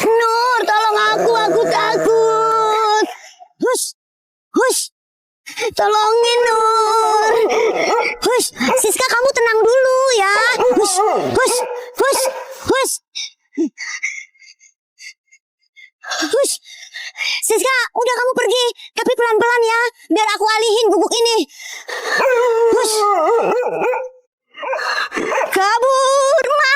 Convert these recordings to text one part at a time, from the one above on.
Nur, tolong aku takut. Hush, hush, tolongin Nur. Hush, Siska kamu tenang dulu ya. Hush, hush, hush, hush. Hush, Siska, udah kamu pergi, tapi pelan-pelan ya, biar aku alihin guguk ini. Hush. Kabur, Ma.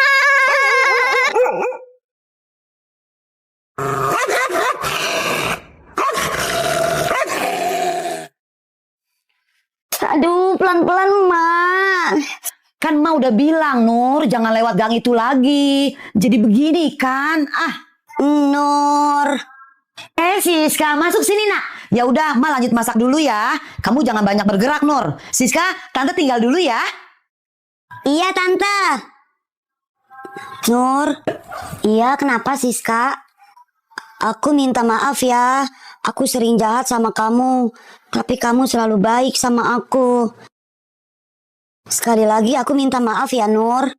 Aduh, pelan-pelan, Ma. Kan Ma udah bilang, Nur, jangan lewat gang itu lagi. Jadi begini kan? Nur. Siska, masuk sini, Nak. Ya udah, Ma lanjut masak dulu ya. Kamu jangan banyak bergerak, Nur. Siska, Tante tinggal dulu ya. Iya, Tante. Nur. Iya, kenapa, Siska? Aku minta maaf ya. Aku sering jahat sama kamu. Tapi kamu selalu baik sama aku. Sekali lagi aku minta maaf ya, Nur.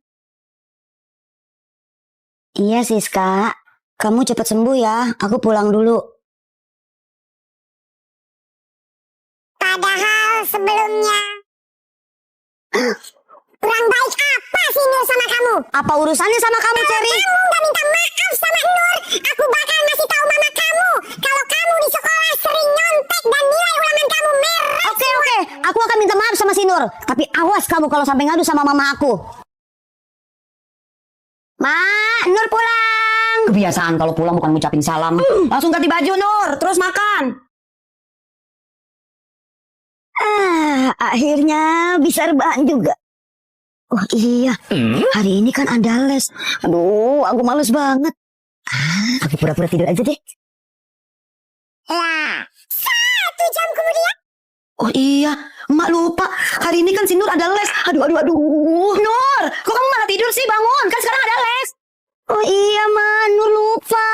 Iya, Siska. Kamu cepat sembuh ya. Aku pulang dulu. Padahal sebelumnya kurang baik apa sih Nur sama kamu? Apa urusannya sama kamu, Cherry? Kamu gak minta maaf sama Nur, aku bakal ngasih tahu mama kamu kalau kamu di sekolah sering nyontek dan nilai ulangan kamu merah. Oke. Aku akan minta maaf sama si Nur. Tapi awas kamu kalau sampai ngadu sama mama aku. Ma, Nur pulang. Kebiasaan kalau pulang bukan ngucapin salam. Langsung ganti baju, Nur. Terus makan. Akhirnya bisa rebahan juga. Oh iya, hari ini kan ada les. Aduh, aku males banget. Aku pura-pura tidur aja deh. Lah, 1 jam kemudian. Oh iya, Emak lupa. Hari ini kan si Nur ada les. Aduh. Nur, kok kamu malah tidur sih? Bangun, kan sekarang ada les. Oh iya, Ma, Nur lupa.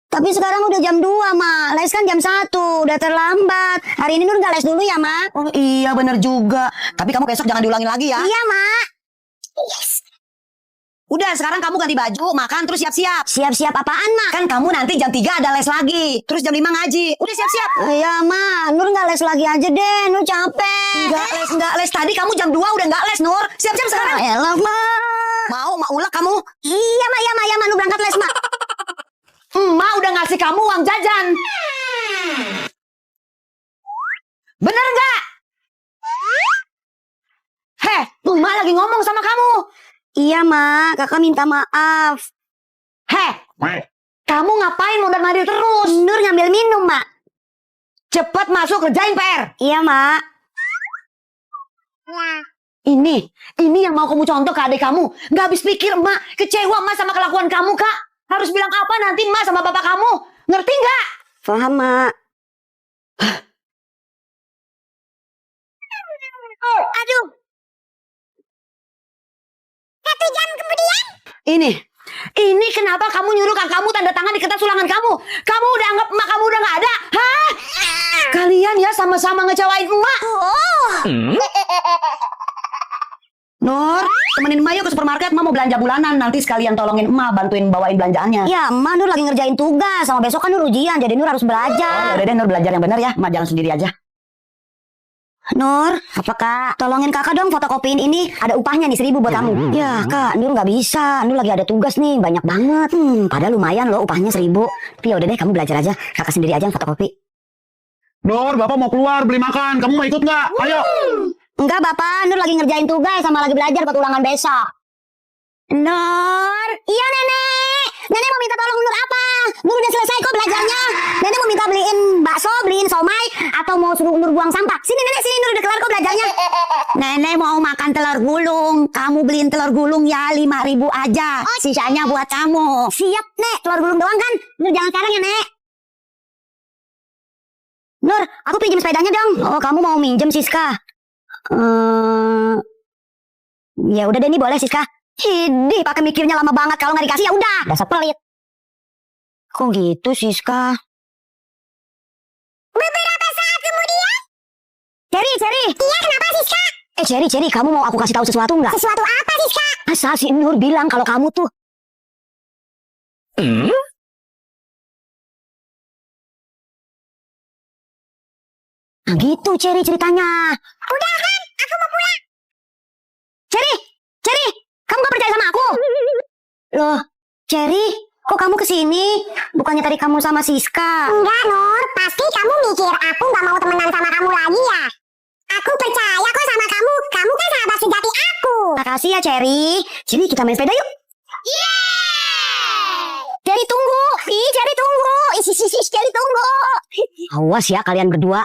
Tapi sekarang udah jam 2, Ma. Les kan jam 1, udah terlambat. Hari ini Nur gak les dulu ya, Ma? Oh iya, bener juga. Tapi kamu besok jangan diulangin lagi ya. Iya, Ma. Yes. Udah, sekarang kamu ganti baju, makan, terus siap-siap. Siap-siap apaan, Ma? Kan kamu nanti jam 3 ada les lagi. Terus jam 5 ngaji. Udah siap-siap. Iya, Ma. Nur gak les lagi aja deh. Nur capek. Enggak les. Tadi kamu jam 2 udah enggak les, Nur. Siap-siap sekarang. Elah, Ma. Mau ulek kamu? Iya, Ma. Nur berangkat les, Ma. Emak udah ngasih kamu uang jajan. Bener nggak? Emak lagi ngomong sama kamu. Iya, Ma. Kakak minta maaf. Kamu ngapain mondar-mandir terus? Nur ngambil minum, Ma. Cepet masuk kerjain PR. Iya, Ma. Lah, Ini yang mau kamu contoh ke adik kamu. Nggak habis pikir, Emak. Kecewa Emak sama kelakuan kamu, Kak. Harus bilang apa nanti Emak sama bapak kamu? Ngerti nggak? Paham, Ma. aduh. 1 jam kemudian. Ini kenapa kamu nyuruh kakakmu tanda tangan di kertas ulangan kamu? Kamu udah anggap emak kamu udah nggak ada? Hah? Kalian ya sama-sama ngecewain emak. Nur, temenin emak yuk ke supermarket. Emak mau belanja bulanan. Nanti sekalian tolongin emak bantuin bawain belanjaannya. Ya, Ma, Nur lagi ngerjain tugas. Sama besok kan Nur ujian, jadi Nur harus belajar. Udah deh, Nur belajar yang benar ya. Emak jalan sendiri aja. Nur, apa Kak? Tolongin Kakak dong fotokopiin ini. Ada upahnya nih 1.000 buat kamu. Ya, Kak, Nur nggak bisa. Nur lagi ada tugas nih, banyak banget. Padahal lumayan loh upahnya 1.000. Tapi ya udah deh, kamu belajar aja. Kakak sendiri aja yang fotokopi. Nur, Bapak mau keluar beli makan. Kamu mau ikut nggak? Ayo. Enggak, Bapak. Nur lagi ngerjain tugas sama lagi belajar buat ulangan besok. Nur, iya Nenek. Nenek mau minta tolong Nur apa? Nur udah selesai kok belajarnya. Nenek mau minta beliin bakso, beliin somai, atau mau suruh Nur buang sampah. Sini Nenek, sini Nur udah kelar kok belajarnya. Nenek mau makan telur gulung. Kamu beliin telur gulung ya 5.000 aja. Sisanya buat kamu. Siap, Nek. Telur gulung doang kan? Nur jangan sekarang ya, Nek. Nur, aku pinjam sepedanya dong. Oh, kamu mau minjem, Siska? Ya udah deh, nih boleh, Siska. Idih, pakai mikirnya lama banget. Kalau nggak dikasih ya udah. Dasar pelit. Kok gitu, Siska? Beberapa saat kemudian. Cherry. Iya, kenapa Siska? Cherry, kamu mau aku kasih tahu sesuatu nggak? Sesuatu apa sih, Kak? Masa si Nur bilang kalau kamu tuh... Nah gitu, Cherry ceritanya. Udah kan, aku mau pulang. Cherry, kamu gak percaya sama aku? Loh, Cherry, kok kamu kesini? Bukannya tadi kamu sama Siska? Enggak, Nur. Pasti kamu mikir aku gak mau temenan sama kamu lagi ya? Aku percaya kok sama kamu. Kamu kan sahabat sejati aku. Makasih ya, Cherry. Sini kita main sepeda yuk. Cherry tunggu. Cherry tunggu. Cherry tunggu. Awas ya kalian berdua.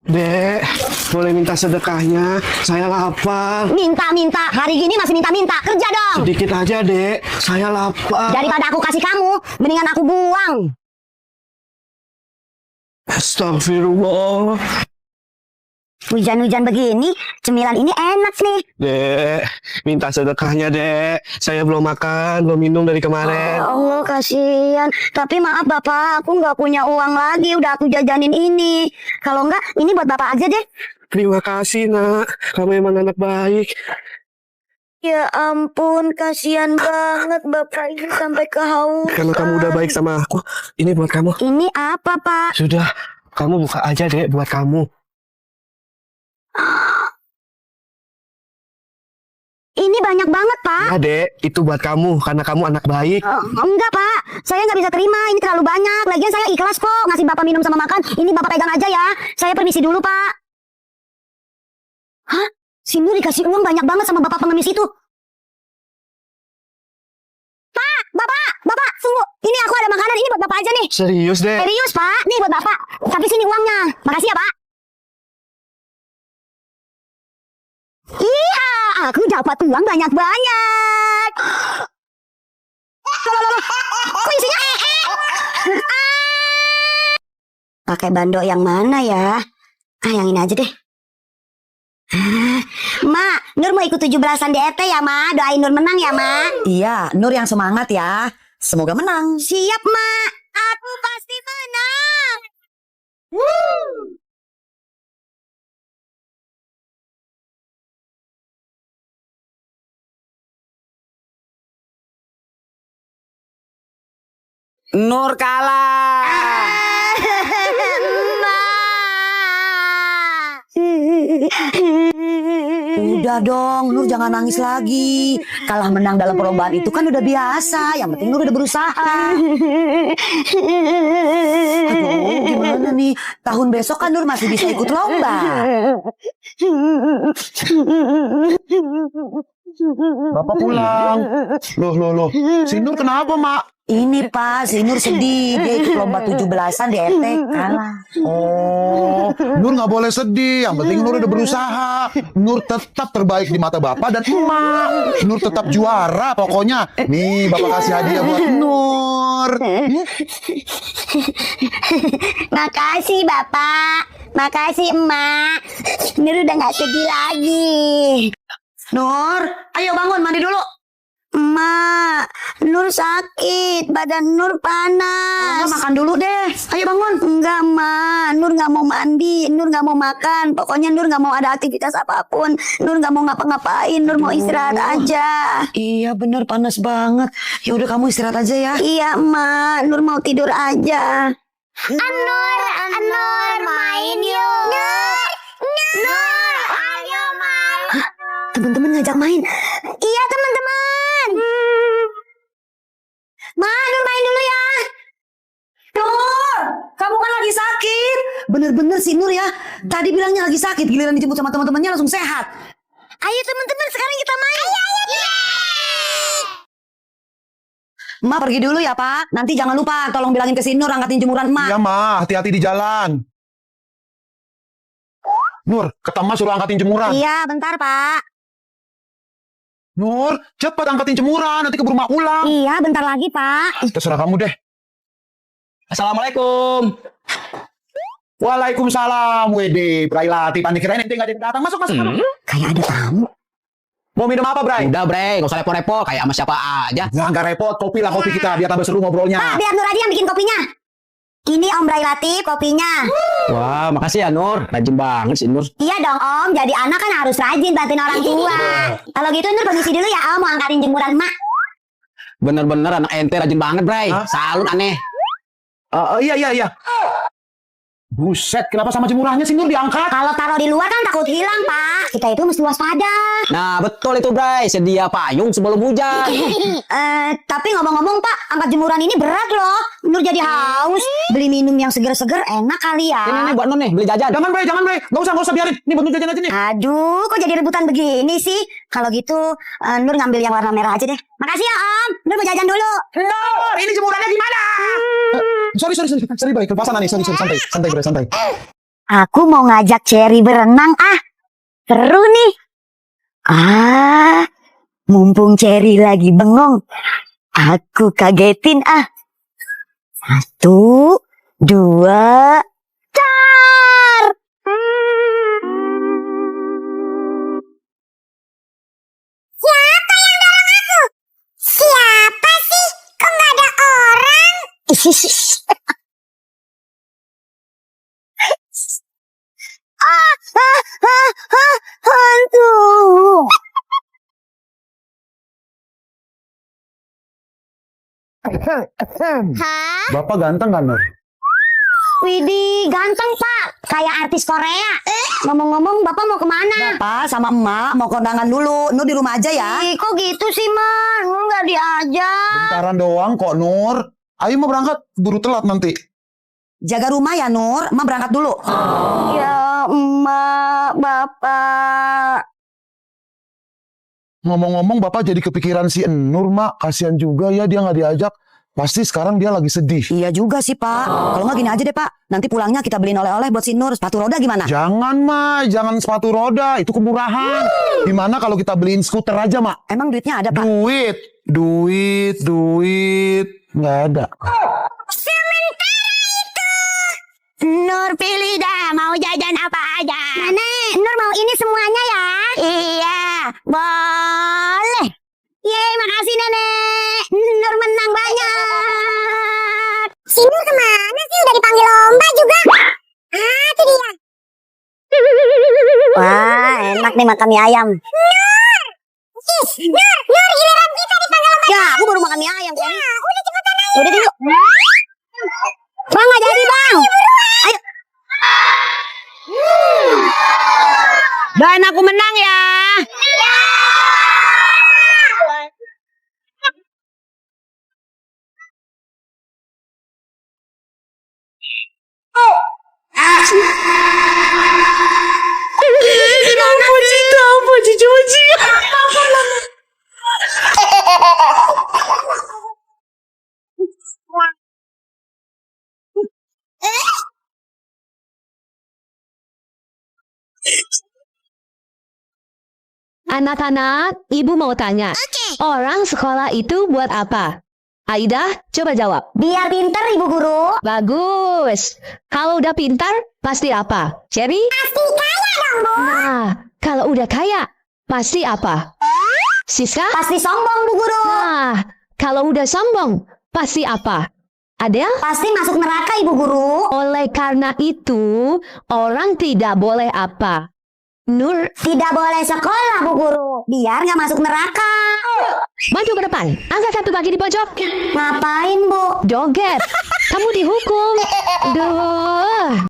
Dek, boleh minta sedekahnya? Saya lapar. Minta. Hari gini masih minta. Kerja dong. Sedikit aja, Dek. Saya lapar. Daripada aku kasih kamu, mendingan aku buang. Astagfirullah. Hujan-hujan begini, cemilan ini enak nih. Dek, minta sedekahnya, Dek. Saya belum makan, belum minum dari Ya kemarin. Allah, kasihan. Tapi maaf Bapak, aku nggak punya uang lagi. Udah aku jajanin ini. Kalau nggak, ini buat Bapak aja deh. Terima kasih, Nak. Kamu emang anak baik. Ya ampun, kasihan banget Bapak ini sampai kehausan. Karena kamu udah baik sama aku, ini buat kamu. Ini apa Pak? Sudah, kamu buka aja, Dek, buat kamu. Ini banyak banget Pak. Ya, Dek, itu buat kamu. Karena kamu anak baik. Enggak Pak, saya nggak bisa terima. Ini terlalu banyak. Lagian saya ikhlas kok ngasih Bapak minum sama makan. Ini Bapak pegang aja ya. Saya permisi dulu Pak. Hah? Si Nur dikasih uang banyak banget sama Bapak pengemis itu. Pak, Bapak, tunggu. Ini aku ada makanan. Ini buat Bapak aja nih. Serius, Dek? Serius Pak, nih buat Bapak. Tapi sini uangnya. Makasih ya Pak. Iya, aku dapat uang banyak-banyak. Kok isinya Pakai bando yang mana ya? Yang ini aja deh. Ma, Nur mau ikut 17-an DET ya, Ma? Doain Nur menang ya, Ma? Iya, Nur yang semangat ya. Semoga menang. Siap, Ma. Aku pasti menang. Nur kalah. Udah dong, Nur jangan nangis lagi. Kalah menang dalam perlombaan itu kan udah biasa. Yang penting Nur udah berusaha. Aduh, gimana nih? Tahun besok kan Nur masih bisa ikut lomba. Bapak pulang. Loh. Si Nur kenapa, Mak? Ini Pak, si Nur sedih. Dia ikut lomba 17-an di ET kalah. Oh, Nur nggak boleh sedih. Yang penting Nur udah berusaha. Nur tetap terbaik di mata Bapak dan Emak. Nur tetap juara pokoknya. Nih, Bapak kasih hadiah buat Nur. Makasih Bapak. Makasih Emak. Nur udah gak sedih lagi. Nur, ayo bangun mandi dulu. Emak, Nur sakit. Badan Nur panas. Makan dulu deh. Ayo bangun. Enggak, Ma. Nur nggak mau mandi. Nur nggak mau makan. Pokoknya Nur nggak mau ada aktivitas apapun. Nur nggak mau ngapa-ngapain. Nur mau istirahat aja. Iya bener panas banget. Ya udah kamu istirahat aja ya. Iya, Ma. Nur mau tidur aja. Nur, main yuk. Nur, ayo main. Teman-teman ngajak main. Iya, teman-teman. Ma, Nur main dulu ya. Nur, kamu kan lagi sakit. Bener-bener sih Nur ya. Tadi bilangnya lagi sakit. Giliran dijemput sama teman-temannya langsung sehat. Ayo teman-teman, sekarang kita main. Emak pergi dulu ya Pak. Nanti jangan lupa tolong bilangin ke si Nur angkatin jemuran emak. Iya, Ma. Hati-hati di jalan. Nur, kata Ma suruh angkatin jemuran. Iya, bentar, Pak. Nur, cepat angkatin jemuran. Nanti keburu Mak pulang. Iya, bentar lagi, Pak. Terserah kamu deh. Assalamualaikum. Waalaikumsalam, Wede. Bray Lati, panik kirain ente nggak ada yang datang. Masuk. Kayak ada tamu. Mau minum apa, Bray? Udah bre, gak usah repot-repot kayak sama siapa aja. Nggak repot. Kopi lah kopi kita. Biar tambah seru ngobrolnya. Pak, biar Nur aja yang bikin kopinya. Ini Om Bray Latif kopinya. Wah, makasih ya Nur. Rajin banget sih Nur. Iya dong Om, jadi anak kan harus rajin bantuin orang tua. Kalau gitu Nur permisi dulu ya Om, mau angkatin jemuran mak. Bener-bener anak ente rajin banget, Bray. Salut aneh. Iya. Buset, kenapa sama jemurannya sih Nur diangkat? Kalau taruh di luar kan takut hilang Pak. Kita itu mesti waspada. Nah, betul itu, Bray. Sedia payung sebelum hujan. Tapi ngomong-ngomong Pak, angkat jemuran ini berat loh. Nur jadi haus. Beli minum yang seger-seger enak kali ya. Ini buat Nur nih, beli jajan. Jangan Bray. Nggak usah biarin. Ini buat Nur jajan aja nih. Aduh, kok jadi rebutan begini sih? Kalau gitu, Nur ngambil yang warna merah aja deh. Makasih ya Om. Nur mau jajan dulu. Nur, ini jemurannya gimana? Sorry Bray, kelepasan nih. Sorry, santai Bray, santai. Aku mau ngajak Cherry berenang seru nih. Mumpung Cherry lagi bengong, aku kagetin 1, 2, car. Siapa yang dorong aku? Siapa sih? Kok nggak ada orang? Hantu. Hah? Bapak ganteng kan Nur? Widih, ganteng Pak. Kayak artis Korea. Ngomong-ngomong, Bapak mau kemana? Bapak sama emak mau kondangan dulu. Nur di rumah aja ya. Ih, kok gitu sih, Man? Nur nggak diajak. Bentaran doang kok Nur. Ayo mau berangkat, buru telat nanti. Jaga rumah ya Nur. Emak berangkat dulu. Ya, Emak, Bapak. Ngomong-ngomong Bapak jadi kepikiran si Nur, Mak. Kasihan juga ya dia nggak diajak. Pasti sekarang dia lagi sedih. Iya juga sih Pak. Kalau nggak gini aja deh Pak. Nanti pulangnya kita beliin oleh-oleh buat si Nur. Sepatu roda gimana? Jangan, Mak. Jangan sepatu roda. Itu kemurahan. Gimana kalau kita beliin skuter aja, Mak? Emang duitnya ada Pak? Duit. Nggak ada. Nur pilih dah, mau jajan apa aja. Nenek, Nur mau ini semuanya ya? Iya, boleh. Yeay, makasih Nenek. Nur menang banyak. Si Nur kemana sih? Udah dipanggil lomba juga. Itu dia. Wah, enak nih makan mie ayam. Nur, giliran kita dipanggil lomba. Ya, aku baru makan mie ayam. Ya, udah cepetan aja. Udah dulu. Bang, nggak jadi Bang. Ayo. Dan aku menang ya. Anak-anak, ibu mau tanya. Orang sekolah itu buat apa? Aida, coba jawab. Biar pinter Ibu Guru. Bagus. Kalau udah pintar, pasti apa? Cherry? Pasti kaya dong, Bu. Nah, kalau udah kaya, pasti apa? Siska? Pasti sombong Bu Guru. Nah, kalau udah sombong, pasti apa? Adel? Pasti masuk neraka Ibu Guru. Oleh karena itu, orang tidak boleh apa? Nur, Tidak boleh sekolah Bu Guru. Biar nggak masuk neraka. maju ke depan. Angkat satu kaki di pojok. Ngapain Bu? Joget. Kamu dihukum. Duh.